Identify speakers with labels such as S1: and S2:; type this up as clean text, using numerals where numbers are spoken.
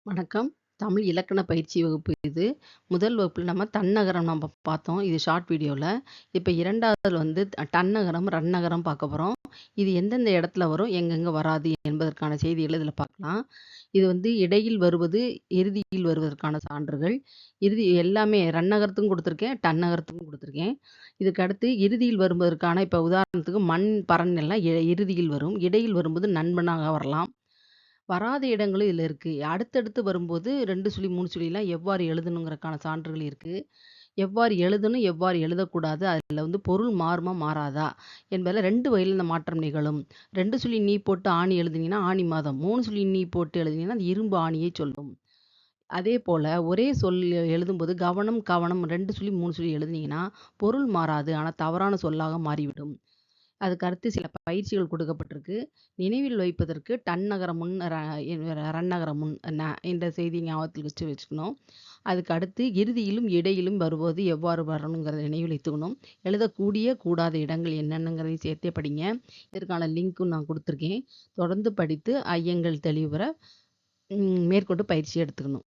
S1: வணக்கம். தமிழ் இலக்கண பயிற்சி வகுப்பு இது. முதல் வகுப்புல நம்ம தன்னகரம் பார்த்தோம். இது ஷார்ட் வீடியோல. இப்ப 2வதுல வந்து டன்னகரம், ரன்னகரம் பார்க்க போறோம். இது எந்தெந்த இடத்துல வரும், எங்கெங்க வராது என்பதற்கான செய்திகள இதில பார்க்கலாம். இது வந்து இடையில் வருவது, இறுதியில் வருவதற்கான சான்றுகள். இறுதி எல்லாமே ரன்னகரத்துக்கும் குடுத்துருக்கேன், டன்னகரத்துக்கும் குடுத்துருக்கேன். இதுக்கு அடுத்து இறுதியில் வருவதற்கான இப்ப உதாரணத்துக்கு மண், பறன் எல்லாம் இறுதியில் வரும். இடையில் வரும்போது நண்பனாக வரலாம். வராத இடங்களும் இதுல இருக்கு. அடுத்தடுத்து வரும்போது 2 சுழி, 3 சுழிலாம் எவ்வாறு எழுதணுங்கிறதுக்கான சான்றுகள் இருக்கு. எவ்வாறு எழுதணும், எவ்வாறு எழுதக்கூடாது, அதுல வந்து பொருள் மாறுமா, மாறாதா என்பதில 2 வகையில இந்த மாற்றம் நிகழும். 2 சுழி நீ போட்டு ஆணி எழுதினீங்கன்னா, ஆனி மாதம். 3 சுழி நீ போட்டு எழுதினீங்கன்னா, அது இரும்பு ஆணியை சொல்லும். அதேபோல ஒரே சொல் எழுதும்போது கவனம், கவனம் 2 சுழி, 3 சுழி எழுதினீங்கன்னா, பொருள் மாறாது. ஆனா தவறான சொல்லாக மாறிவிடும். அதுக்கு அடுத்து சில பயிற்சிகள் கொடுக்கப்பட்டிருக்கு. நினைவில் வைப்பதற்கு டன்னகர முன், ரன்னகர முன் என்ற செய்திய ஞாபகத்தில் வச்சுக்கணும். அதுக்கு அடுத்து இறுதியிலும், இடையிலும் வருவது எவ்வாறு வரணுங்கிறத நினைவில் வைத்துக்கணும். எழுதக்கூடிய, கூடாத இடங்கள் என்னென்னங்கிறதையும் சேர்த்தே படிங்க. இதற்கான லிங்க்கும் நான் குடுத்துருக்கேன். தொடர்ந்து படித்து ஐயங்கள் தெளிவுற மேற்கொண்டு பயிற்சி எடுத்துக்கணும்.